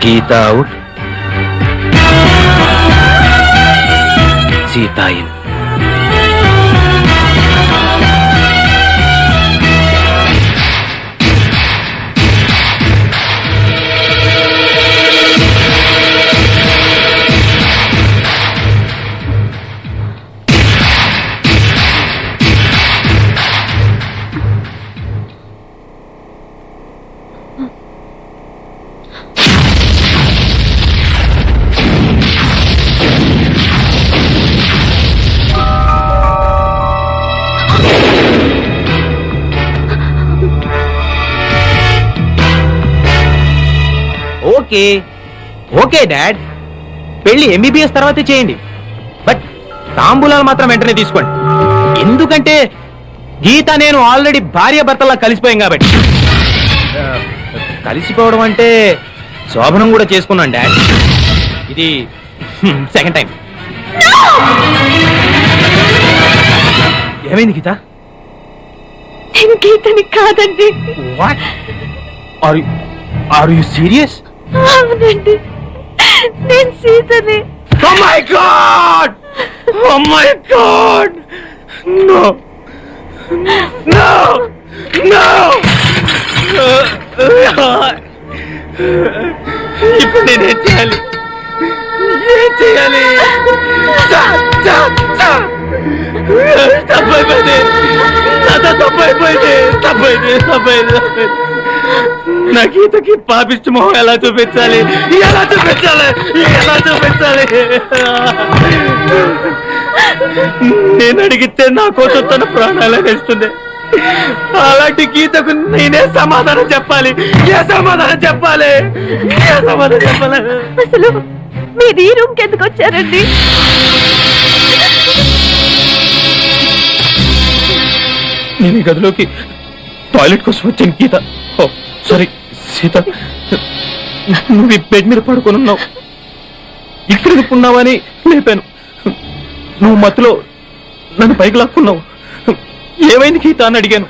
Gita out, Sita in. Okay okay dad, పెళ్లి MBBS తర్వాతే చేయండి, బట్ తాంబూలాలు మాత్రం వెంటనే తీసుకోండి. ఎందుకంటే గీత నేను ఆల్రెడీ భార్య భర్తలా కలిసిపోయాం కాబట్టి. కలిసిపోవడం అంటే శోభనం కూడా చేసుకున్నాను డాడ్, ఇది సెకండ్ టైం. ఏమైంది గీత? నేను గీతని కాదండి. What are you serious? అవునండి, నేను సీతని. Oh my God! Oh my God! No! No! No! ఇప్పుడు నేనేం చేయాలి? ఏం చేయాలి? తప్పైపోయింది, తప్పైపోయింది. నా గీతకి పాపిష్టి మొహం ఎలా చూపించాలి? నేను అడిగితే నా కోసం తన ప్రాణాలే వేస్తుంది. అలాంటి గీతకు నేనే సమాధానం చెప్పాలి? అసలు మీరు ఈ రూమ్కి ఎందుకు వచ్చారండి? నేను ఈ గదిలోకి టాయిలెట్ కోసం వచ్చాను గీత. సారీ సీత, నువ్వు ఈ బెడ్ మీద పడుకొని ఉన్నావు, ఇక్కడ ఉన్నావని లేపాను. నువ్వు మత్తులో నన్ను పైకి లాక్కున్నావు. ఏమైంది గీత అని అడిగాను,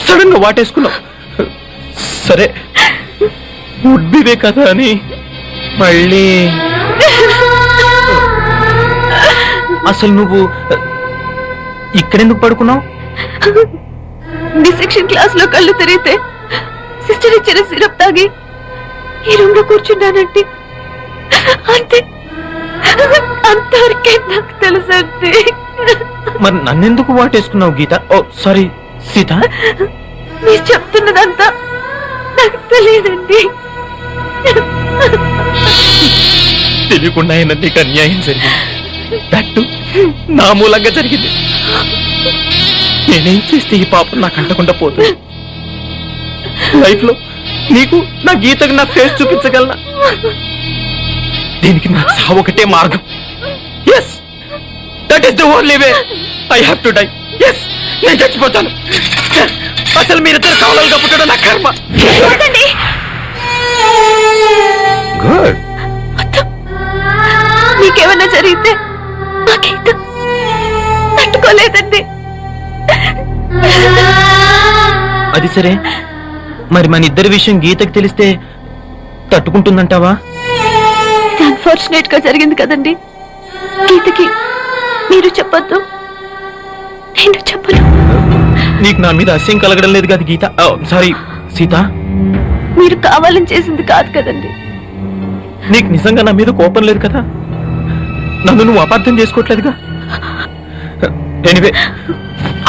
సడన్ గా వాటేసుకున్నావు. సరే ఉడ్బివే కదా అని మళ్ళీ. అసలు నువ్వు ఇక్కడెందుకు పడుకున్నావు? డిసెక్షన్ క్లాస్ లో కళ్ళు తిరిగితే సిస్టర్ ఇచ్చిన సిరప్ తాగి ఈ రూమ్ లో కూర్చున్నానంటే అంతే, అంతవరకే నాకు తెలుసండి. మరి నన్నెందుకు వాటేసుకున్నావు గీత? ఓ సారీ సీత, మీరు చెప్తున్నదంతా నాకు తెలియదండి. తెలియకుండా అయినా నీకు అన్యాయం జరిగింది, దట్టు నా మూలంగా జరిగింది. నేనేం చేస్తే ఈ పాపం నాకు అంటకుండా పోతుంది? లైఫ్ లో నీకు నా గీతకు నా ఫేస్ చూపించగలనా? దీనికి నా చావు ఒకటే మార్గం. Yes, that is the only way. I have to die. Yes, నేను చచ్చిపోతాను. అసలు మీరిద్దరు కావాలని పుట్టడం నా కర్మ. గుడ్. మీకేమన్నా జరిగితే నా గీత తట్టుకోలేదండి. అది సరే, మరి మన ఇద్దరి విషయం గీతకి తెలిస్తే తట్టుకుంటుందంటావా? అన్ఫార్చునేట్ గా జరిగింది కదండి. గీతకి మీరు చెప్పొద్దు, నేను చెప్పను. నీకు నా మీద అసహ్యం కలగడం లేదు కదా గీత? సారీ సీత, మీరు కావాలని చేసింది కాదు కదండి. నీకు నిజంగా నా మీద కోపం లేదు కదా? నన్ను నువ్వు అపార్థం చేసుకోవట్లేదుగా? Anyway,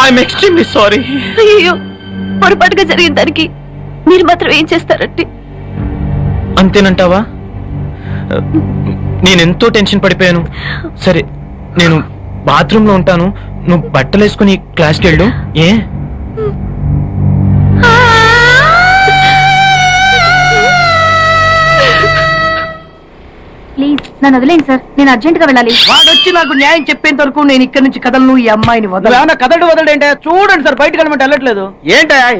I'm extremely sorry. అయ్యో, పొరపాటుగా జరిగిన దానికి మీరు మాత్రం ఏం చేస్తారంటే? అంతేనంటావా? నేనెంతో టెన్షన్ పడిపోయాను. సరే, నేను బాత్రూమ్ లో ఉంటాను, నువ్వు బట్టలు వేసుకుని క్లాస్కి వెళ్ళు. ఏ ప్లీజ్ నన్ను వదిలేండి సార్, నేను అర్జెంట్ గా వెళ్ళాలి. వాడొచ్చి నాకు న్యాయం చెప్పేంత వరకు నేను ఇక్కడి నుంచి కదలను. ఈ అమ్మాయిని వదలంటే చూడండి సార్, బయటకు వెళ్ళమంటే వెళ్ళట్లేదు.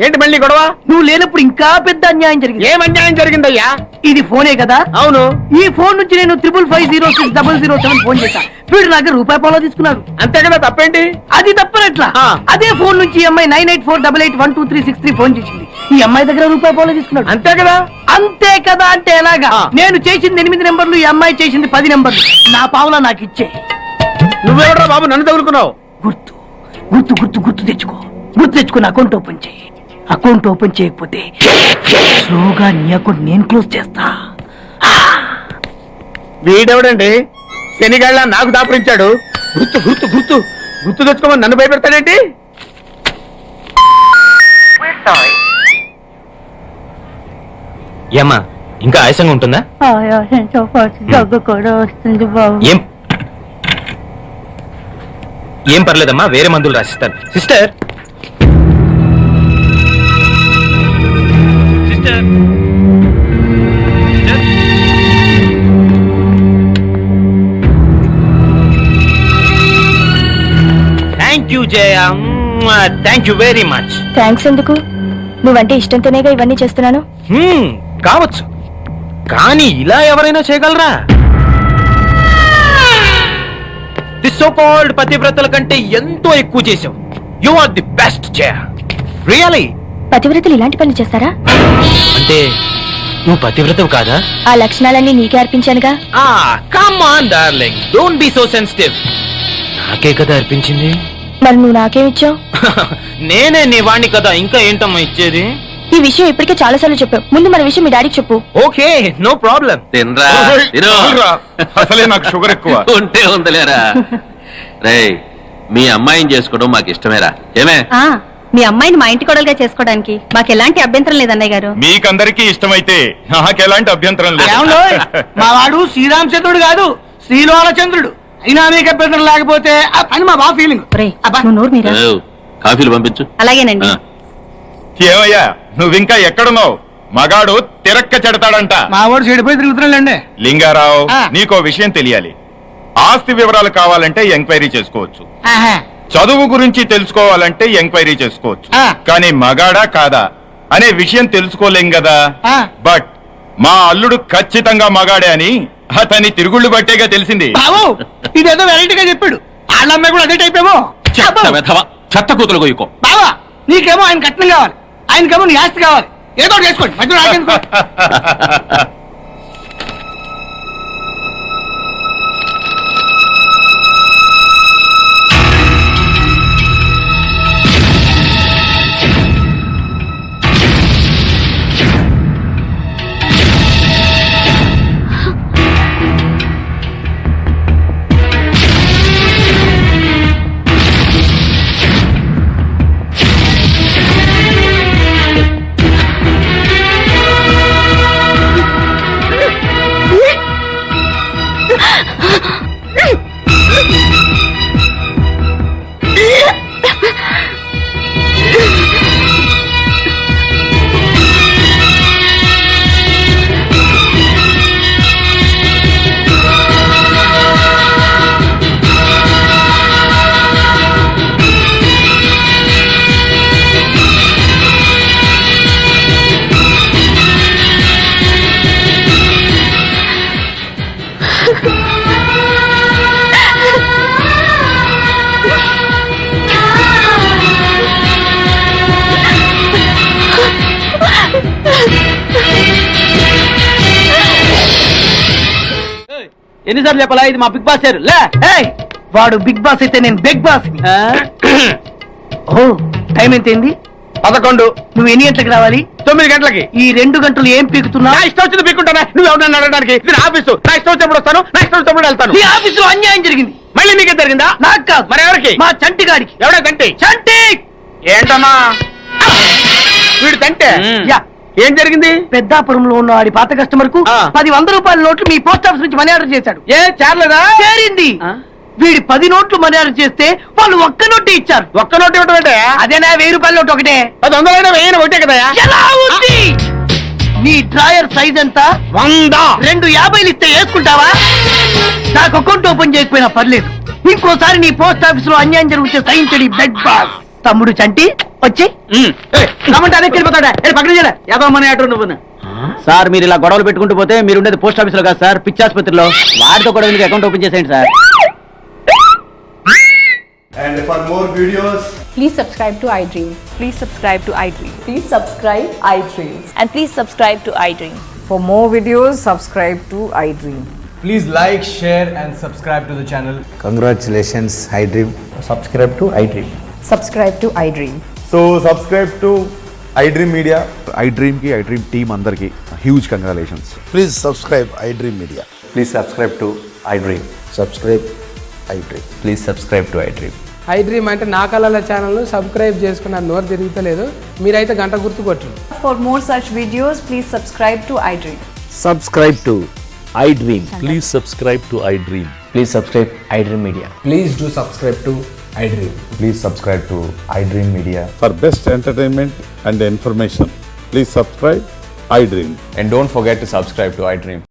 ఏంటి మళ్ళీ గొడవ? నువ్వు లేనప్పుడు ఇంకా పెద్ద అన్యాయం జరిగింది. ఏం అన్యాయం జరిగిందయ్యా? ఇది ఫోనే కదా? అవును. ఈ ఫోన్ నుంచి నేను 55506007 ఫోన్ చేశా. వీడు నాకు రూపాయి పాలో తీసుకున్నాడు. అంతే కదా, తప్పేంటి? అది తప్పనట్లా. ఆ. అదే ఫోన్ నుంచి ఈ అమ్మాయి 9848812363 ఫోన్ చేసింది. ఈ అమ్మాయి దగ్గర రూపాయి పాలో తీసుకున్నాడు. అంతే కదా. అంతే కదా అంటే ఎలాగా? ఆ. నేను చేసింది 8 నెంబర్లు, ఈ అమ్మాయి చేసింది 10 నెంబర్లు. నా పావులా నాకు ఇచ్చే. నువ్వెవడరా బాబు నన్ను తగులుకున్నావు? గుర్తు గుర్తు గుర్తు గుర్తు తెచ్చుకో. గుర్తు తెచ్చుకుని అకౌంట్ ఓపెన్ చేయి. అకౌంట్ ఓపెన్ చేయకపోతే స్లోగా నీ అకౌంట్ నేను క్లోజ్ చేస్తా. వీడెవడండి శనిగాళ్ళ నాకు దాపరించాడు? గుర్తు గుర్తు గుర్తు గుర్తు తెచ్చుకోమని నన్ను భయపెడతాడేంటి? ఏమ్మా ఇంకా ఆయాసంగా ఉంటుందా? ఆయాసంతో పాటు దగ్గు కూడా వస్తుంది బాబు. ఏం పర్లేదమ్మా, వేరే మందులు రాసిస్తాను. Sister sister thank you Jaya, thank you very much. Thanks ఎందుకు? నువ్వంటే ఇష్టంతోనేగా ఇవన్నీ చేస్తున్నాను. కావచ్చు, కానీ ఇలా ఎవరైనా చేయగలరా? ది సో కాల్డ్ పతివ్రతల కంటే ఎంతో ఎక్కువ చేసావు. You are the best Jaya, really. పతివ్రతలు ఇలాంటి పనులు చేస్తారా? అంటే నువ్వు పతివ్రతవు కాదా? ఆ లక్షణాలన్నీ నీకే అర్పించానుగా. Come on darling, don't be so sensitive. నాకే కదా అర్పించింది. మరి నువ్వు నాకేమిచ్చావు? నేనే నీ వాణ్ణి కదా, ఇంకా ఏంటమ్మా ఇచ్చేది? ఈ విషయం ఇప్పటికే చాలా సార్లు చెప్పావు. ముందు మన విషయం మీ డాడీకి చెప్పు. Okay, no problem. తినరా అసలే నాకు షుగర్ ఎక్కువ. ఉంటే ఉందలేరా. రేయ్, మీ అమ్మాయిని చేసుకోవడం మాకు ఇష్టమేరా. ఏమే? మీ అమ్మాయిని మా ఇంటి కోడలుగా చేసుకోవడానికి మాకు ఎలాంటి అభ్యంతరం లేదు అన్నయ్య గారు. మీకందరికీ ఇష్టమైతే నాకెలాంటి అభ్యంతరం ఏమండో, లేదు. మా వాడు శ్రీరామచంద్రుడు కాదు, శ్రీలోలచంద్రుడు. అయినా మీకు అభ్యంతరం లేకపోతే అని మా బా ఫీలింగ్. నువ్వు నోరు మీరా. ఏవ్, కాఫీలు పంపించు. అలాగేనండి. ఆ. ఏమయ్యా నువ్వింకా ఎక్కడున్నావు? మగాడు తిరక్క చెడతాడంట. మా వాడు చెడిపోయి తిరుగుతున్నాడండి. లింగారావు, ఆ. నీకో విషయం తెలియాలి. ఆస్తి వివరాలు కావాలంటే ఎంక్వైరీ చేసుకోవచ్చు, ఆహా. చదువు గురించి తెలుసుకోవాలంటే ఎంక్వైరీ చేసుకోవచ్చు. ఆ. కానీ మగాడా కాదా అనే విషయం తెలుసుకోలేం కదా. ఆ. బట్ మా అల్లుడు ఖచ్చితంగా మగాడే అని అతని తిరుగుళ్ళు బట్టేగా తెలిసింది. బాబు ఇదేదో వెరైటీగా చెప్పాడు. వాళ్ళ అమ్మాయి కూడా అదే టైప్ ఏమో. చెత్త వెధవ, చెత్త కూతురు కొయ్యుకో. బావా నీకేమో ఆయన కట్నం కావాలి, ఆయనకేమో నీ ఆస్తి కావాలి. ఏదో ఒకటి చేసుకోండి, మధ్యలో నాకెందుకు? ఎన్నిసార్లు చెప్పాలా, ఇది మా బిగ్ బాస్ సార్. లే, ఏయ్, వాడు బిగ్ బాస్ అయితే నేను బిగ్ బాస్. ఓ టైం ఎంతైంది? 11. నువ్వు ఎన్ని గంటలకు రావాలి? 9 గంటలకి. ఈ 2 గంటలు ఏం పీకుతున్నా? నా ఇష్టం వచ్చింది పీక్కుంటానా? నువ్వు ఎవరన్నా అడగడానికి? ఇది నా ఆఫీసు, నా ఇష్టం వచ్చినప్పుడు వస్తాను, నా ఇష్టం వచ్చినప్పుడు వెళ్తాను. ఈ ఆఫీసులో అన్యాయం జరిగింది. మళ్ళీ మీకే జరిగిందా? నాకు కాదు, మరి ఎవరికి? మా చంటి గాడికి. ఎవడా తంటి? చంటి ఏంటన్నా వీడు తంటే? యా, ఏం జరిగింది? పెద్దాపురంలో ఉన్న వాడి పాత కస్టమర్ కు ఆ. 10 రూపాయల నోట్లు మీ పోస్ట్ ఆఫీస్ నుంచి మనీ ఆర్డర్ చేశాడు. ఏ చేరలేదా? చేరింది. వీడి 10 నోట్లు మనీ ఆర్డర్ చేస్తే వాళ్ళు ఒక్క నోటు ఇచ్చారు. ఒక్క నోటు ఇవ్వటం అంటే? అదేనా 1000 రూపాయల నోటు ఒకటే. 100 వెయ్యి ఒకటే కదా? ఎలా ఉంది? నీ డ్రాయర్ సైజ్ ఎంత? 100. 250 ఇస్తే వేసుకుంటావా? నాకు అకౌంట్ ఓపెన్ చేయకపోయినా పర్లేదు. ఇంకోసారి నీ పోస్ట్ ఆఫీస్ లో అన్యాయం జరిగితే సహించడి బెడ్ బాస్. తమ్ముడు చంటి వచ్చి రమ్మంటే అదే వెళ్ళిపోతాడా? పక్కన చేయలే ఎదవమని అటు నువ్వు. సార్ మీరు ఇలా గొడవలు పెట్టుకుంటూ పోతే మీరు ఉండేది పోస్ట్ ఆఫీస్ లో కాదు సార్, పిచ్చాసుపత్రిలో. వాడితో కూడా మీకు అకౌంట్ ఓపెన్ చేసేయండి sir. For more videos, Please subscribe to iDream. Please subscribe to iDream. Please subscribe iDream. And please subscribe to iDream. For more videos, subscribe to iDream. please like, share, and subscribe to the channel. Congratulations, iDream. Subscribe to iDream. Subscribe to iDream. So subscribe to iDream Media. iDream కి iDream team అందరికి huge congratulations. Please subscribe iDream Media. Please subscribe to iDream. Subscribe iDream. Please subscribe to iDream. I dream అంటే నా కళల ఛానల్ను subscribe చేసుకున్న నోరు తిరుగుతలేదు, మీరైతే గంట గుర్తు కొట్టు. For more such videos, please subscribe to iDream. Subscribe to iDream. Please subscribe to iDream. Please subscribe iDream Media. Please do subscribe to iDream. Please subscribe to iDream media. For best entertainment and information, please subscribe iDream. And don't forget to subscribe to iDream.